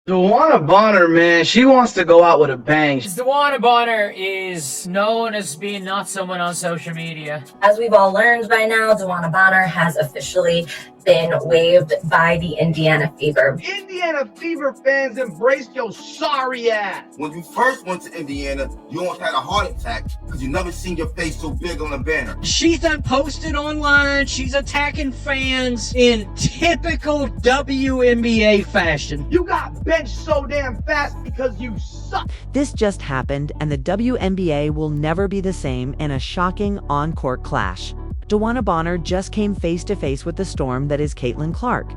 DeWanna Bonner, man, she wants to go out with a bang. DeWanna Bonner is known as being not someone on social media. As we've all learned by now, DeWanna Bonner has officially been waived by the Indiana Fever. Indiana Fever fans embrace your sorry ass. When you first went to Indiana, you almost had a heart attack because you never seen your face so big on a banner. She's done posted online. She's attacking fans in typical WNBA fashion. You got benched so damn fast because you suck. This just happened, and the WNBA will never be the same in a shocking on-court clash. DeWanna Bonner just came face-to-face with the storm that is Caitlin Clark,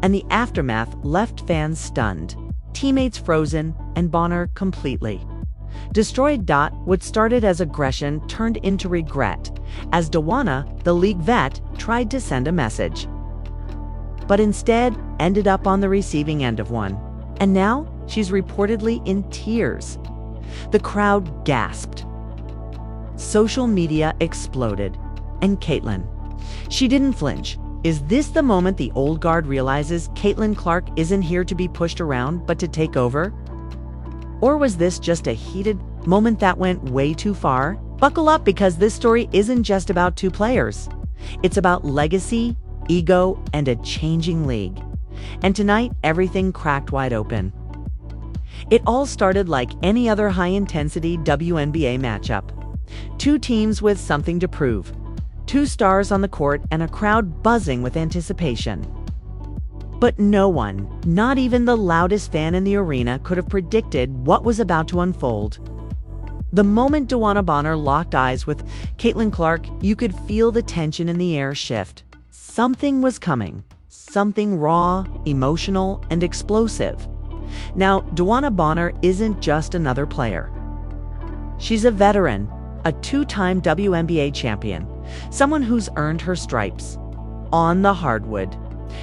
and the aftermath left fans stunned, teammates frozen, and Bonner completely destroyed. What started as aggression turned into regret, as DeWanna, the league vet, tried to send a message, but instead ended up on the receiving end of one. And now she's reportedly in tears. The crowd gasped. Social media exploded. And Caitlin, she didn't flinch. Is this the moment the old guard realizes Caitlin Clark isn't here to be pushed around, but to take over? Or was this just a heated moment that went way too far? Buckle up, because this story isn't just about two players. It's about legacy, ego, and a changing league. And tonight, everything cracked wide open. It all started like any other high-intensity WNBA matchup. Two teams with something to prove. Two stars on the court and a crowd buzzing with anticipation. But no one, not even the loudest fan in the arena, could have predicted what was about to unfold. The moment DeWanna Bonner locked eyes with Caitlin Clark, you could feel the tension in the air shift. Something was coming. Something raw, emotional, and explosive. Now, DeWanna Bonner isn't just another player. She's a veteran, a two-time WNBA champion, someone who's earned her stripes on the hardwood.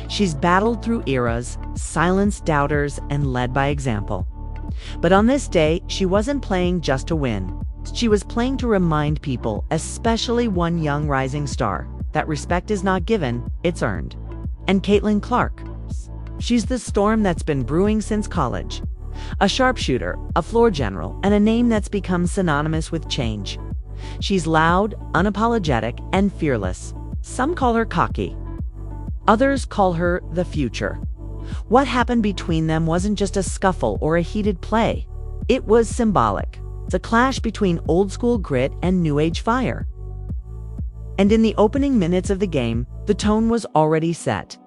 She's battled through eras, silenced doubters, and led by example. But on this day, she wasn't playing just to win. She was playing to remind people, especially one young rising star, that respect is not given, it's earned. And Caitlin Clark, she's the storm that's been brewing since college. A sharpshooter, a floor general, and a name that's become synonymous with change. She's loud, unapologetic, and fearless. Some call her cocky. Others call her the future. What happened between them wasn't just a scuffle or a heated play. It was symbolic. It's a clash between old-school grit and new-age fire. And in the opening minutes of the game, the tone was already set.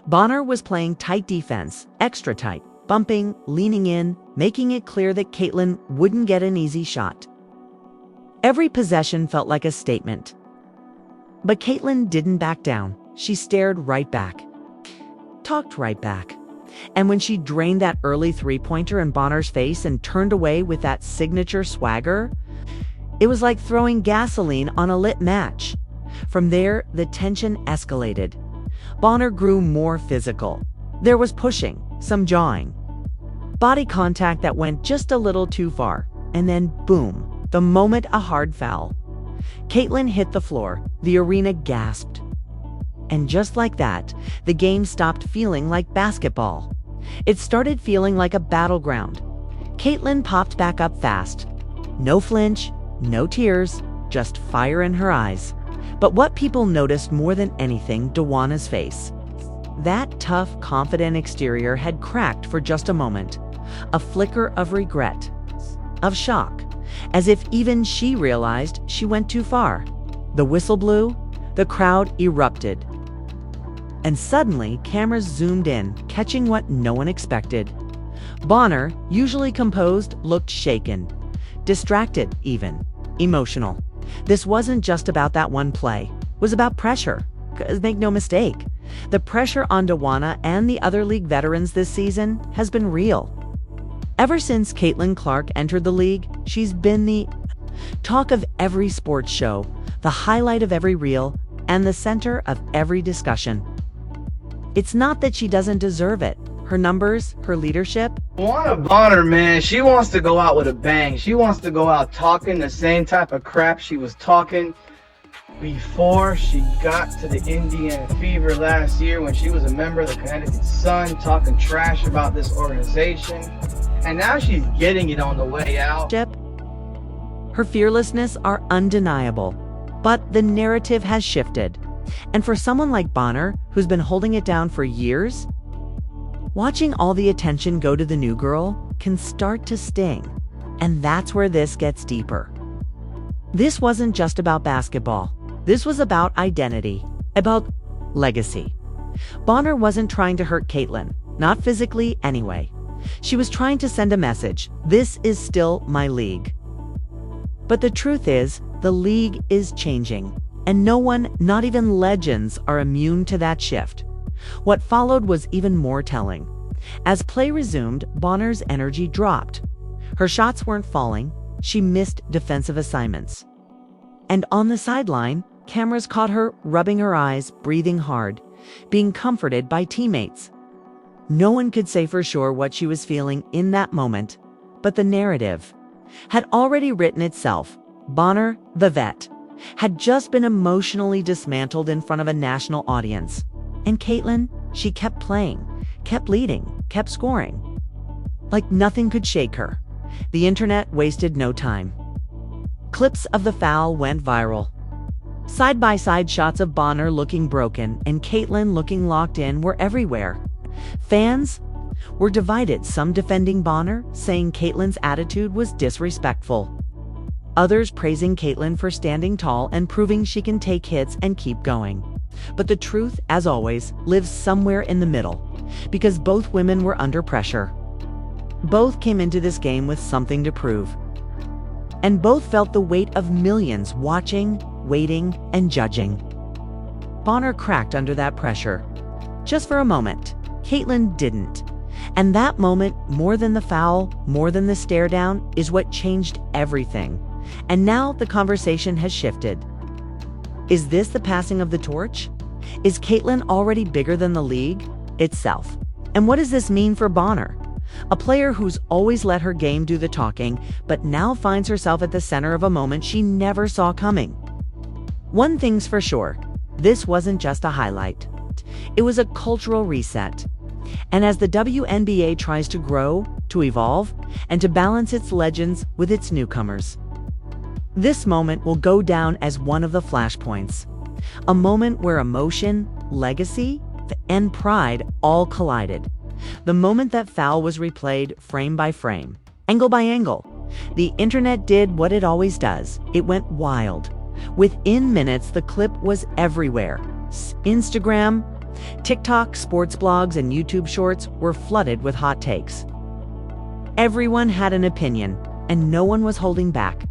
Bonner was playing tight defense, extra tight, bumping, leaning in, making it clear that Caitlin wouldn't get an easy shot. Every possession felt like a statement. But Caitlin didn't back down. She stared right back. Talked right back. And when she drained that early three-pointer in Bonner's face and turned away with that signature swagger, it was like throwing gasoline on a lit match. From there, the tension escalated. Bonner grew more physical. There was pushing, some jawing, body contact that went just a little too far, and then boom. The moment a hard foul. Caitlin hit the floor. The arena gasped. And just like that, the game stopped feeling like basketball. It started feeling like a battleground. Caitlin popped back up fast. No flinch, no tears, just fire in her eyes. But what people noticed more than anything, DeWanna's face. That tough, confident exterior had cracked for just a moment. A flicker of regret, of shock. As if even she realized she went too far. The whistle blew, the crowd erupted. And suddenly, cameras zoomed in, catching what no one expected. Bonner, usually composed, looked shaken, distracted even, emotional. This wasn't just about that one play. It was about pressure. 'Cause make no mistake, the pressure on DeWanna and the other league veterans this season has been real. Ever since Caitlin Clark entered the league, she's been the talk of every sports show, the highlight of every reel, and the center of every discussion. It's not that she doesn't deserve it. Her numbers, her leadership. DeWanna Bonner, man, she wants to go out with a bang. She wants to go out talking the same type of crap she was talking before she got to the Indiana Fever last year when she was a member of the Connecticut Sun, talking trash about this organization. And now she's getting it on the way out. Her fearlessness are undeniable, but the narrative has shifted. And for someone like Bonner, who's been holding it down for years, watching all the attention go to the new girl can start to sting. And that's where this gets deeper. This wasn't just about basketball. This was about identity, about legacy. Bonner wasn't trying to hurt Caitlyn, not physically anyway. She was trying to send a message: this is still my league. But the truth is, the league is changing, and no one, not even legends, are immune to that shift. What followed was even more telling. As play resumed, Bonner's energy dropped. Her shots weren't falling. She missed defensive assignments. And on the sideline, cameras caught her rubbing her eyes, breathing hard, being comforted by teammates. No one could say for sure what she was feeling in that moment, but the narrative had already written itself. Bonner, the vet, had just been emotionally dismantled in front of a national audience. And Caitlyn, she kept playing, kept leading, kept scoring. Like nothing could shake her. The internet wasted no time. Clips of the foul went viral. Side-by-side shots of Bonner looking broken and Caitlyn looking locked in were everywhere. Fans were divided, some defending Bonner, saying Caitlyn's attitude was disrespectful. Others praising Caitlyn for standing tall and proving she can take hits and keep going. But the truth, as always, lives somewhere in the middle, because both women were under pressure. Both came into this game with something to prove. And both felt the weight of millions watching, waiting, and judging. Bonner cracked under that pressure. Just for a moment. Caitlyn didn't. And that moment, more than the foul, more than the stare down, is what changed everything. And now the conversation has shifted. Is this the passing of the torch? Is Caitlyn already bigger than the league itself? And what does this mean for Bonner? A player who's always let her game do the talking, but now finds herself at the center of a moment she never saw coming. One thing's for sure, this wasn't just a highlight. It was a cultural reset. And as the WNBA tries to grow, to evolve, and to balance its legends with its newcomers, this moment will go down as one of the flashpoints. A moment where emotion, legacy, and pride all collided. The moment that foul was replayed frame by frame, angle by angle. The internet did what it always does. It went wild. Within minutes, the clip was everywhere. Instagram, TikTok, sports blogs, and YouTube shorts were flooded with hot takes. Everyone had an opinion, and no one was holding back.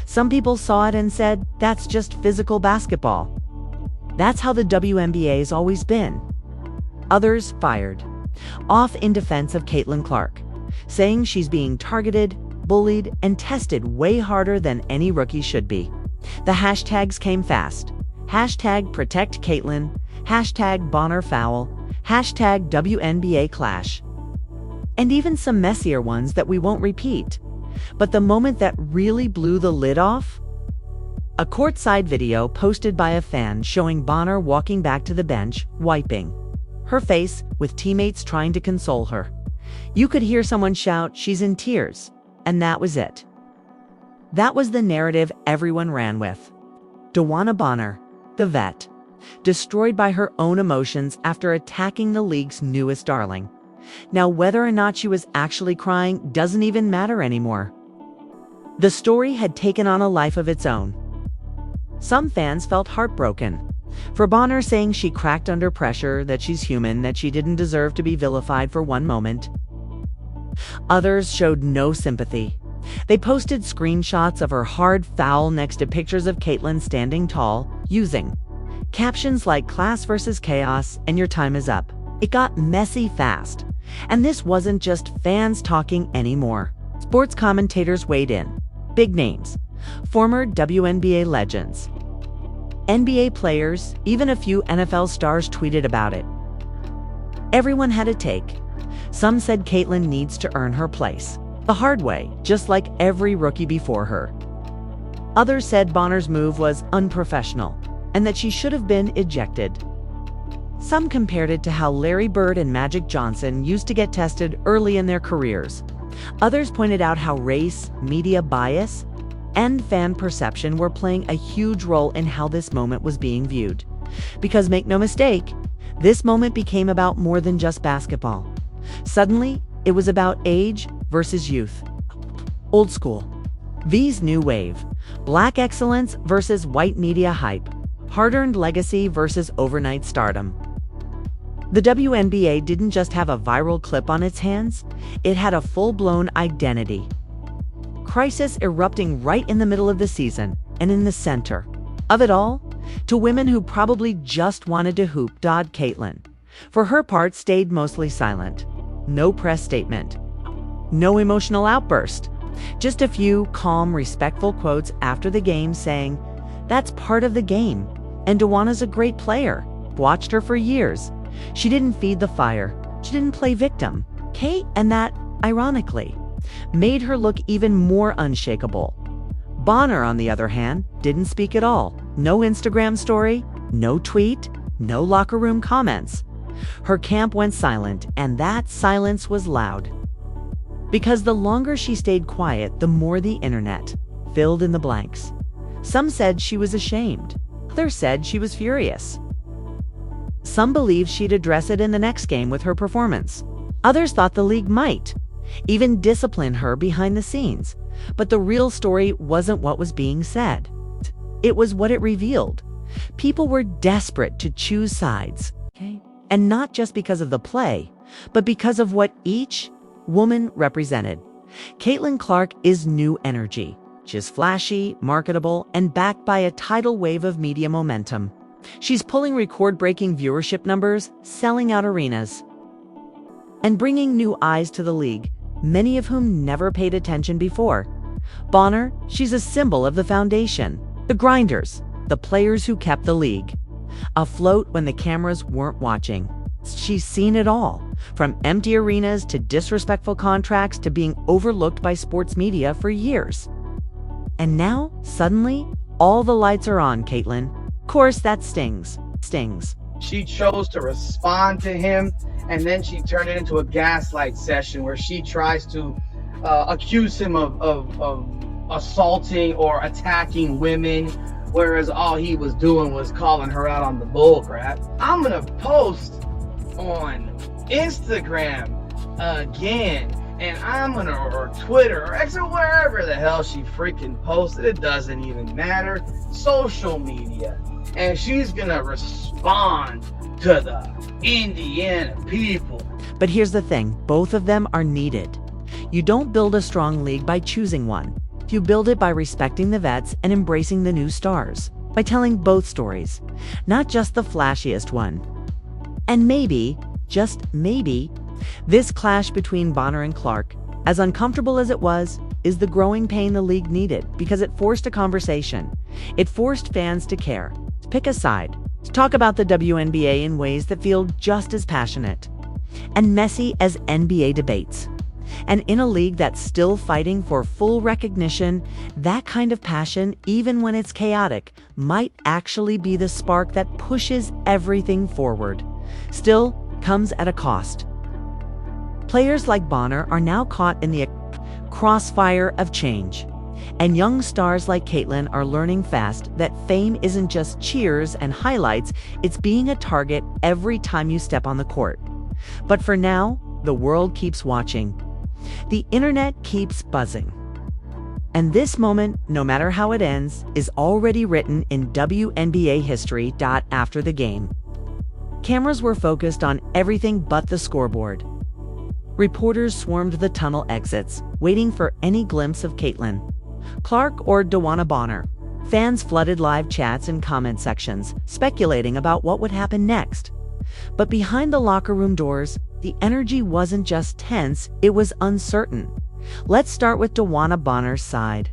Some people saw it and said, that's just physical basketball. That's how the WNBA's always been. Others fired off in defense of Caitlyn Clark, saying she's being targeted, bullied, and tested way harder than any rookie should be. The hashtags came fast. Hashtag protect Caitlyn, hashtag Bonner foul, hashtag WNBA clash. And even some messier ones that we won't repeat. But the moment that really blew the lid off? A courtside video posted by a fan showing Bonner walking back to the bench, wiping her face, with teammates trying to console her. You could hear someone shout, she's in tears, and that was it. That was the narrative everyone ran with. DeWanna Bonner, the vet, destroyed by her own emotions after attacking the league's newest darling. Now, whether or not she was actually crying doesn't even matter anymore. The story had taken on a life of its own. Some fans felt heartbroken for Bonner, saying she cracked under pressure, that she's human, that she didn't deserve to be vilified for one moment. Others showed no sympathy. They posted screenshots of her hard foul next to pictures of Caitlyn standing tall, using captions like class versus chaos and your time is up. It got messy fast. And this wasn't just fans talking anymore. Sports commentators weighed in. Big names, former WNBA legends, NBA players, even a few NFL stars tweeted about it. Everyone had a take. Some said Caitlyn needs to earn her place the hard way, just like every rookie before her. Others said Bonner's move was unprofessional, and that she should have been ejected. Some compared it to how Larry Bird and Magic Johnson used to get tested early in their careers. Others pointed out how race, media bias, and fan perception were playing a huge role in how this moment was being viewed. Because make no mistake, this moment became about more than just basketball. Suddenly, it was about age versus youth. Old school. V's new wave. Black excellence versus white media hype. Hard-earned legacy versus overnight stardom. The WNBA didn't just have a viral clip on its hands, it had a full-blown identity. Crisis erupting right in the middle of the season, and in the center of it all, to women who probably just wanted to hoop. Caitlyn, for her part, stayed mostly silent. No press statement. No emotional outburst. Just a few calm, respectful quotes after the game saying, "That's part of the game, and DeWanna's a great player. Watched her for years. She didn't feed the fire. She didn't play victim." Kate, and that, ironically, made her look even more unshakable. Bonner, on the other hand, didn't speak at all. No Instagram story, no tweet, no locker room comments. Her camp went silent, and that silence was loud. Because the longer she stayed quiet, the more the internet filled in the blanks. Some said she was ashamed. Others said she was furious. Some believed she'd address it in the next game with her performance. Others thought the league might even discipline her behind the scenes. But the real story wasn't what was being said. It was what it revealed. People were desperate to choose sides. And not just because of the play, but because of what each woman represented. Caitlin Clark is new energy. She's flashy, marketable, and backed by a tidal wave of media momentum. She's pulling record-breaking viewership numbers, selling out arenas, and bringing new eyes to the league, many of whom never paid attention before. Bonner, she's a symbol of the foundation, the grinders, the players who kept the league afloat when the cameras weren't watching. She's seen it all, from empty arenas to disrespectful contracts to being overlooked by sports media for years. And now, suddenly, all the lights are on, Caitlin. Of course, that stings. She chose to respond to him, and then she turned it into a gaslight session where she tries to accuse him of assaulting or attacking women, whereas all he was doing was calling her out on the bull crap. I'm gonna post on Instagram again, and I'm gonna, or Twitter or X or wherever the hell she freaking posted, it doesn't even matter, social media, and she's gonna respond to the Indiana people. But here's the thing, both of them are needed. You don't build a strong league by choosing one. You build it by respecting the vets and embracing the new stars, by telling both stories, not just the flashiest one. And maybe, just maybe, this clash between Bonner and Clark, as uncomfortable as it was, is the growing pain the league needed because it forced a conversation. It forced fans to care, to pick a side, to talk about the WNBA in ways that feel just as passionate and messy as NBA debates. And in a league that's still fighting for full recognition, that kind of passion, even when it's chaotic, might actually be the spark that pushes everything forward. Still, comes at a cost. Players like Bonner are now caught in the crossfire of change. And young stars like Caitlin are learning fast that fame isn't just cheers and highlights, it's being a target every time you step on the court. But for now, the world keeps watching. The internet keeps buzzing. And this moment, no matter how it ends, is already written in WNBA history. After the game, cameras were focused on everything but the scoreboard. Reporters swarmed the tunnel exits, waiting for any glimpse of Caitlin Clark or DeWanna Bonner. Fans flooded live chats and comment sections, speculating about what would happen next. But behind the locker room doors, the energy wasn't just tense, it was uncertain. Let's start with DeWanna Bonner's side.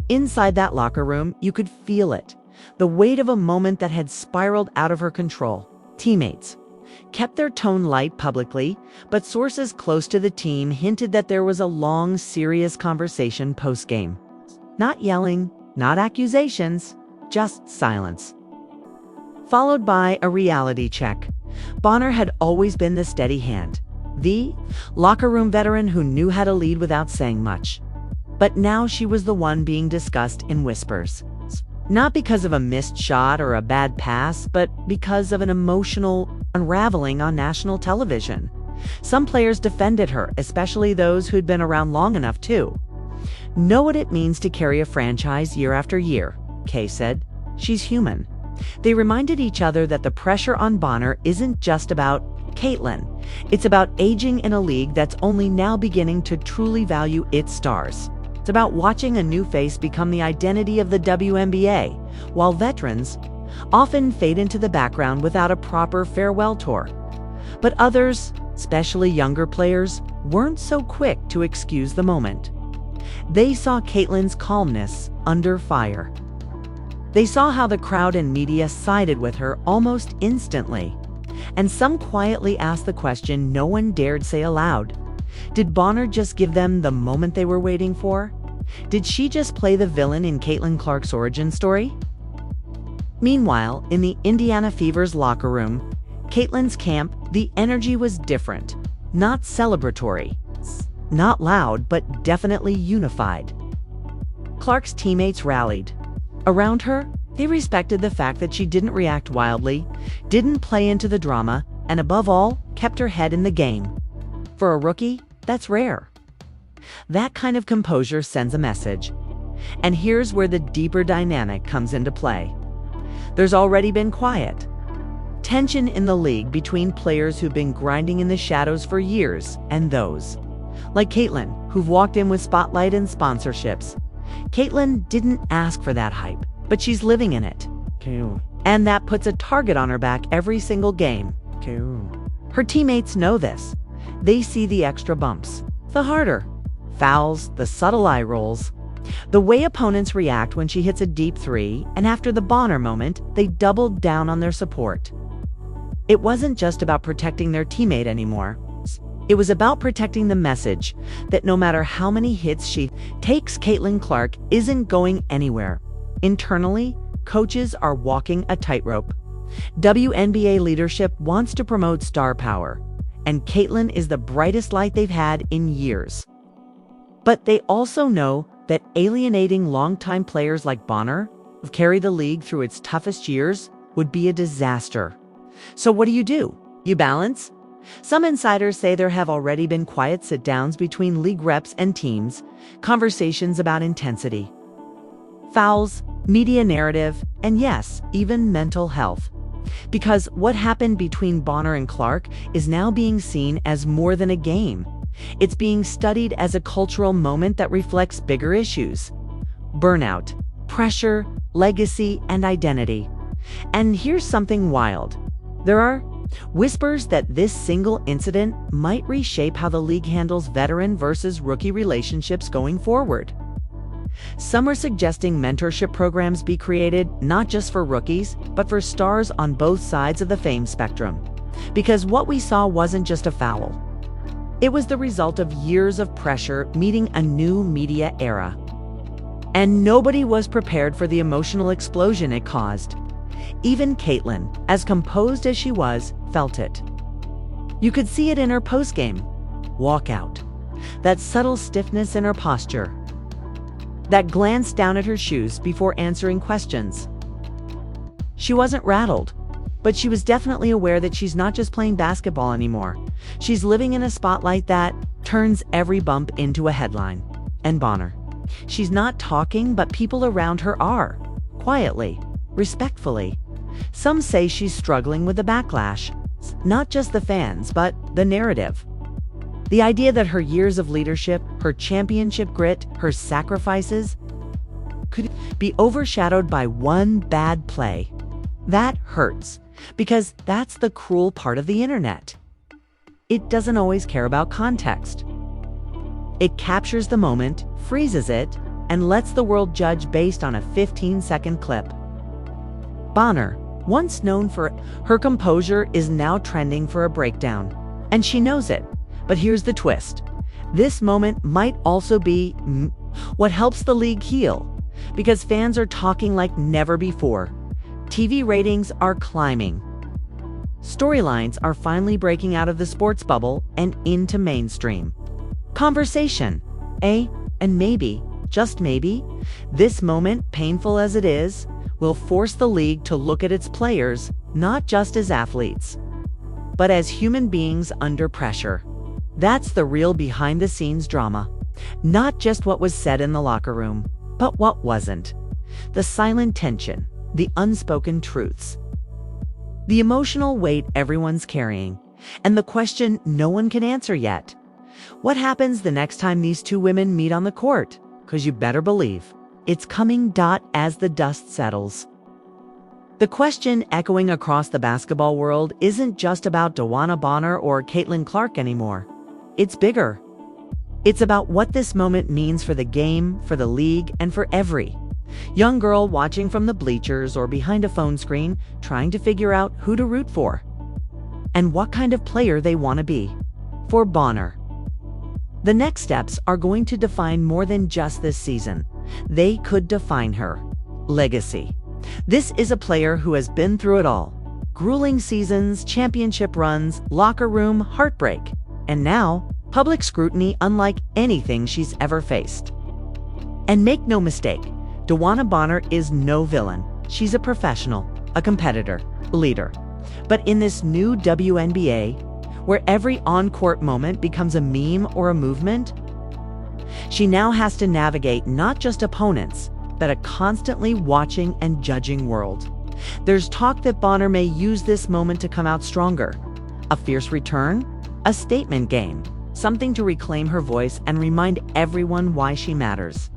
Inside that locker room, you could feel it. The weight of a moment that had spiraled out of her control. Teammates kept their tone light publicly, but sources close to the team hinted that there was a long, serious conversation post-game. Not yelling, not accusations, just silence. followed by a reality check. Bonner had always been the steady hand, the locker room veteran who knew how to lead without saying much. But now she was the one being discussed in whispers. Not because of a missed shot or a bad pass, but because of an emotional unraveling on national television. Some players defended her, especially those who'd been around long enough to know what it means to carry a franchise year after year, Kay said. She's human. They reminded each other that the pressure on Bonner isn't just about Caitlyn. It's about aging in a league that's only now beginning to truly value its stars. It's about watching a new face become the identity of the WNBA, while veterans often fade into the background without a proper farewell tour. But others, especially younger players, weren't so quick to excuse the moment. They saw Caitlyn's calmness under fire. They saw how the crowd and media sided with her almost instantly. And some quietly asked the question no one dared say aloud. Did Bonner just give them the moment they were waiting for? Did she just play the villain in Caitlin Clark's origin story? Meanwhile, in the Indiana Fever's locker room, Caitlyn's camp, the energy was different. Not celebratory. Not loud, but definitely unified. Clark's teammates rallied. Around her, they respected the fact that she didn't react wildly, didn't play into the drama, and above all, kept her head in the game. For a rookie, that's rare. That kind of composure sends a message. And here's where the deeper dynamic comes into play. There's already been quiet. Tension in the league between players who've been grinding in the shadows for years and those, like Caitlyn, who've walked in with spotlight and sponsorships. Caitlyn didn't ask for that hype, but she's living in it. And that puts a target on her back every single game. Her teammates know this. They see the extra bumps, the harder fouls, the subtle eye rolls, the way opponents react when she hits a deep three, and after the Bonner moment, they doubled down on their support. It wasn't just about protecting their teammate anymore. It was about protecting the message that no matter how many hits she takes, Caitlyn Clark isn't going anywhere. Internally, coaches are walking a tightrope. WNBA leadership wants to promote star power, and Caitlyn is the brightest light they've had in years. But they also know that alienating longtime players like Bonner, who've carried the league through its toughest years, would be a disaster. So what do? You balance? Some insiders say there have already been quiet sit-downs between league reps and teams, conversations about intensity, fouls, media narrative, and yes, even mental health. Because what happened between Bonner and Clark is now being seen as more than a game. It's being studied as a cultural moment that reflects bigger issues: burnout, pressure, legacy, and identity. And here's something wild. There are whispers that this single incident might reshape how the league handles veteran versus rookie relationships going forward. Some are suggesting mentorship programs be created not just for rookies, but for stars on both sides of the fame spectrum. Because what we saw wasn't just a foul. It was the result of years of pressure meeting a new media era. And nobody was prepared for the emotional explosion it caused. Even Caitlyn, as composed as she was, felt it. You could see it in her post-game walkout, that subtle stiffness in her posture, that glance down at her shoes before answering questions. She wasn't rattled, but she was definitely aware that she's not just playing basketball anymore. She's living in a spotlight that turns every bump into a headline. And Bonner, she's not talking, but people around her are, quietly, respectfully. Some say she's struggling with the backlash, not just the fans, but the narrative. The idea that her years of leadership, her championship grit, her sacrifices could be overshadowed by one bad play. That hurts, because that's the cruel part of the internet. It doesn't always care about context. It captures the moment, freezes it, and lets the world judge based on a 15-second clip. Bonner, once known for her composure, is now trending for a breakdown. And she knows it. But here's the twist. This moment might also be what helps the league heal. Because fans are talking like never before. TV ratings are climbing. Storylines are finally breaking out of the sports bubble and into mainstream conversation. And maybe, just maybe, this moment, painful as it is, will force the league to look at its players not just as athletes, but as human beings under pressure. That's the real behind-the-scenes drama. Not just what was said in the locker room, but what wasn't. The silent tension, the unspoken truths, the emotional weight everyone's carrying, and the question no one can answer yet. What happens the next time these two women meet on the court? 'Cause you better believe it's coming. As the dust settles. The question echoing across the basketball world isn't just about DeWanna Bonner or Caitlin Clark anymore. It's bigger. It's about what this moment means for the game, for the league, and for every young girl watching from the bleachers or behind a phone screen, trying to figure out who to root for and what kind of player they want to be. For Bonner, the next steps are going to define more than just this season. They could define her legacy. This is a player who has been through it all. Grueling seasons, championship runs, locker room heartbreak, and now public scrutiny unlike anything she's ever faced. And make no mistake, DeWanna Bonner is no villain. She's a professional, a competitor, leader. But in this new WNBA, where every on-court moment becomes a meme or a movement, she now has to navigate not just opponents, but a constantly watching and judging world. There's talk that Bonner may use this moment to come out stronger. A fierce return, a statement game, something to reclaim her voice and remind everyone why she matters.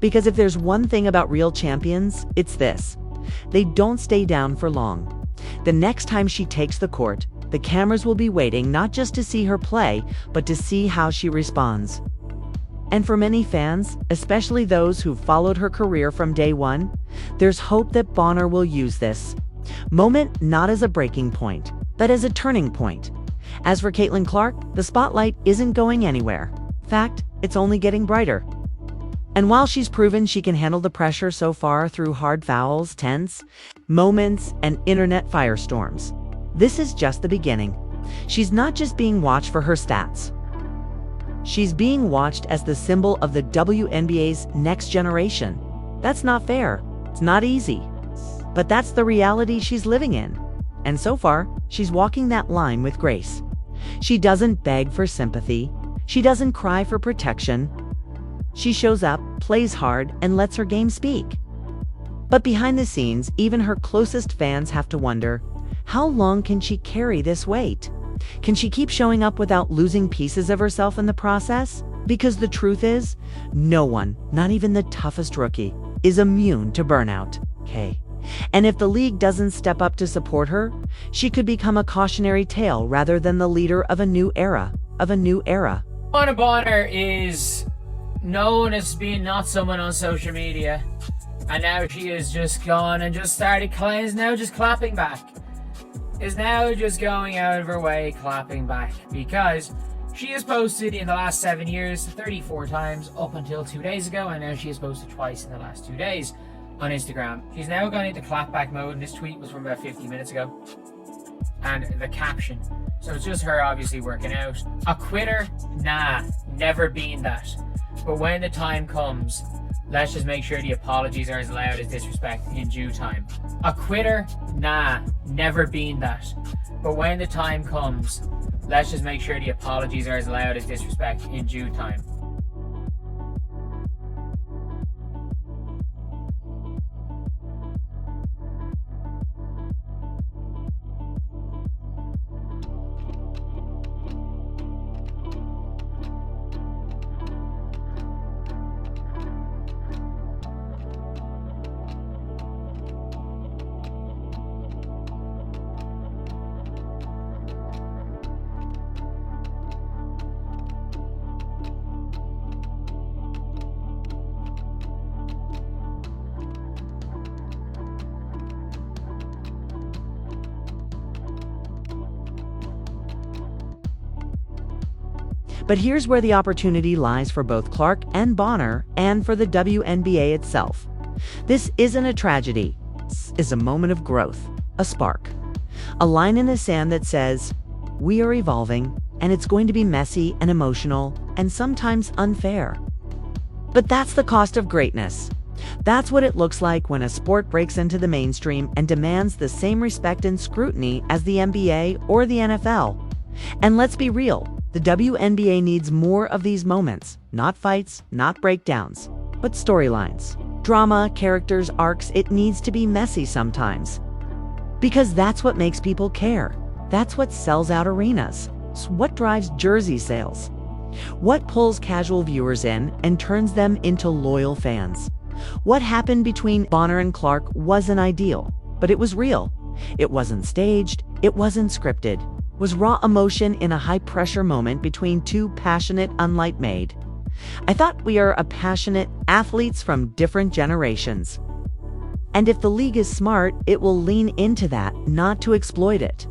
Because if there's one thing about real champions, it's this: they don't stay down for long. The next time she takes the court, the cameras will be waiting not just to see her play, but to see how she responds. And for many fans, especially those who've followed her career from day one, there's hope that Bonner will use this moment not as a breaking point, but as a turning point. As for Caitlin Clark, the spotlight isn't going anywhere. In fact, it's only getting brighter. And while she's proven she can handle the pressure so far through hard fouls, tense moments, and internet firestorms, this is just the beginning. She's not just being watched for her stats. She's being watched as the symbol of the WNBA's next generation. That's not fair. It's not easy. But that's the reality she's living in. And so far, she's walking that line with grace. She doesn't beg for sympathy. She doesn't cry for protection. She shows up, plays hard, and lets her game speak. But behind the scenes, even her closest fans have to wonder, how long can she carry this weight? Can she keep showing up without losing pieces of herself in the process? Because the truth is, no one, not even the toughest rookie, is immune to burnout. Okay. And if the league doesn't step up to support her, she could become a cautionary tale rather than the leader of a new era. DeWanna Bonner is known as being not someone on social media, and now she is just gone and just started is now just clapping back. Is now just going out of her way clapping back, because she has posted in the last 7 years 34 times up until 2 days ago, and now she has posted twice in the last 2 days on Instagram. She's now gone into clapback mode, and this tweet was from about 50 minutes ago. And the caption, so it's just her obviously working out. A quitter? Nah, never been that. But when the time comes, let's just make sure the apologies are as loud as disrespect in due time. A quitter? Nah, never been that. But when the time comes, let's just make sure the apologies are as loud as disrespect in due time. But here's where the opportunity lies for both Clark and Bonner, and for the WNBA itself. This isn't a tragedy. This is a moment of growth, a spark, a line in the sand that says, we are evolving, and it's going to be messy and emotional and sometimes unfair. But that's the cost of greatness. That's what it looks like when a sport breaks into the mainstream and demands the same respect and scrutiny as the NBA or the NFL. And let's be real, the WNBA needs more of these moments, not fights, not breakdowns, but storylines. Drama, characters, arcs, it needs to be messy sometimes. Because that's what makes people care. That's what sells out arenas. It's what drives jersey sales. What pulls casual viewers in and turns them into loyal fans. What happened between Bonner and Clark wasn't ideal, but it was real. It wasn't staged, it wasn't scripted. It was raw emotion in a high-pressure moment between two passionate, unlike made. I thought we are a passionate athletes from different generations. And if the league is smart, it will lean into that, not to exploit it,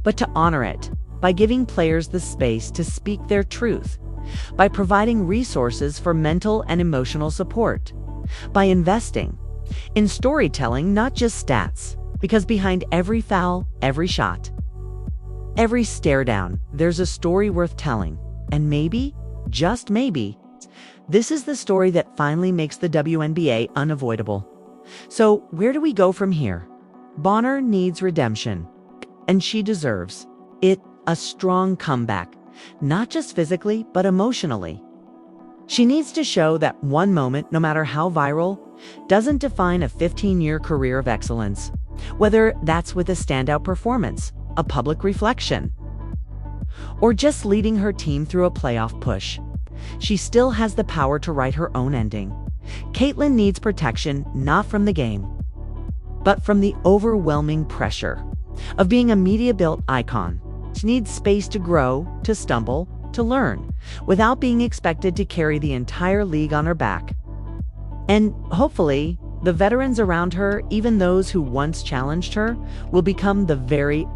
but to honor it, by giving players the space to speak their truth, by providing resources for mental and emotional support, by investing in storytelling, not just stats, because behind every foul, every shot, every stare down, there's a story worth telling. And maybe, just maybe, this is the story that finally makes the WNBA unavoidable. So where do we go from here? Bonner needs redemption, and she deserves it, a strong comeback, not just physically, but emotionally. She needs to show that one moment, no matter how viral, doesn't define a 15-year career of excellence, whether that's with a standout performance, a public reflection, or just leading her team through a playoff push. She still has the power to write her own ending. Caitlin needs protection, not from the game, but from the overwhelming pressure of being a media-built icon. She needs space to grow, to stumble, to learn, without being expected to carry the entire league on her back. And hopefully, the veterans around her, even those who once challenged her, will become the very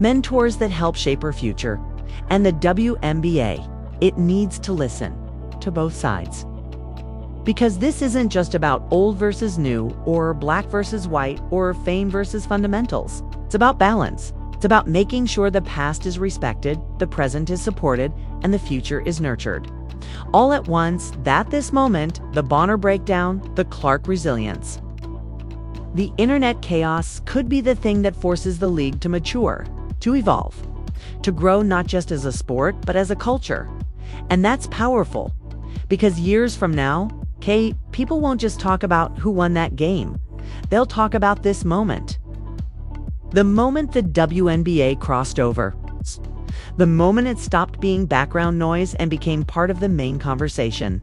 mentors that help shape her future. And the WNBA, it needs to listen to both sides. Because this isn't just about old versus new, or black versus white, or fame versus fundamentals. It's about balance. It's about making sure the past is respected, the present is supported, and the future is nurtured. All at once, this moment, the Bonner breakdown, the Clark resilience. The internet chaos could be the thing that forces the league to mature, to evolve, to grow not just as a sport, but as a culture. And that's powerful, because years from now, people won't just talk about who won that game. They'll talk about this moment. The moment the WNBA crossed over. The moment it stopped being background noise and became part of the main conversation.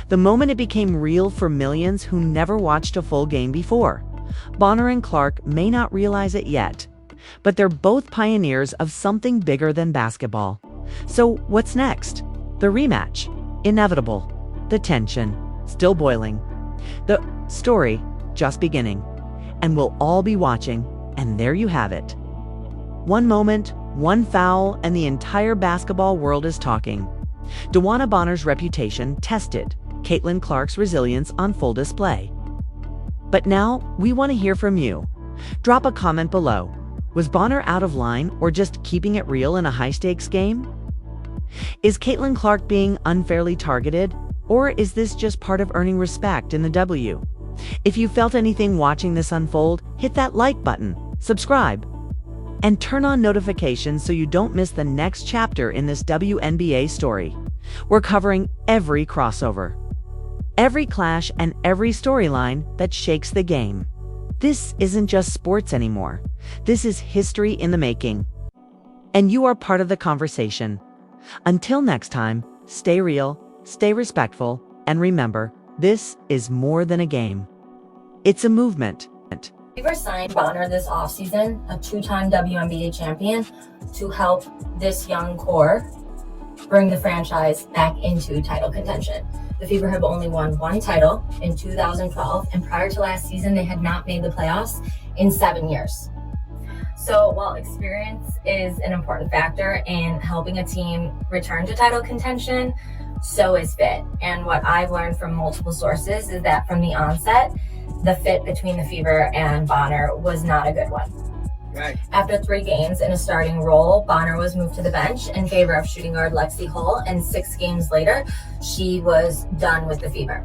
The moment it became real for millions who never watched a full game before. Bonner and Clark may not realize it yet, but they're both pioneers of something bigger than basketball. So what's next? The rematch. Inevitable. The tension. Still boiling. The story just beginning. And we'll all be watching. And there you have it. One moment, one foul, and the entire basketball world is talking. DeWanna Bonner's reputation tested, Caitlin Clark's resilience on full display. But now, we want to hear from you. Drop a comment below. Was Bonner out of line or just keeping it real in a high-stakes game? Is Caitlin Clark being unfairly targeted, or is this just part of earning respect in the W? If you felt anything watching this unfold, hit that like button, subscribe, and turn on notifications so you don't miss the next chapter in this WNBA story. We're covering every crossover, every clash, and every storyline that shakes the game. This isn't just sports anymore. This is history in the making. And you are part of the conversation. Until next time, stay real, stay respectful, and remember, this is more than a game. It's a movement. Fever signed Bonner this offseason, a two-time WNBA champion, to help this young core bring the franchise back into title contention. The Fever have only won one title in 2012, and prior to last season, they had not made the playoffs in 7 years. So while experience is an important factor in helping a team return to title contention, so is fit. And what I've learned from multiple sources is that from the onset, the fit between the Fever and Bonner was not a good one. Right. After 3 games in a starting role, Bonner was moved to the bench in favor of shooting guard Lexi Hull, and 6 games later, she was done with the Fever.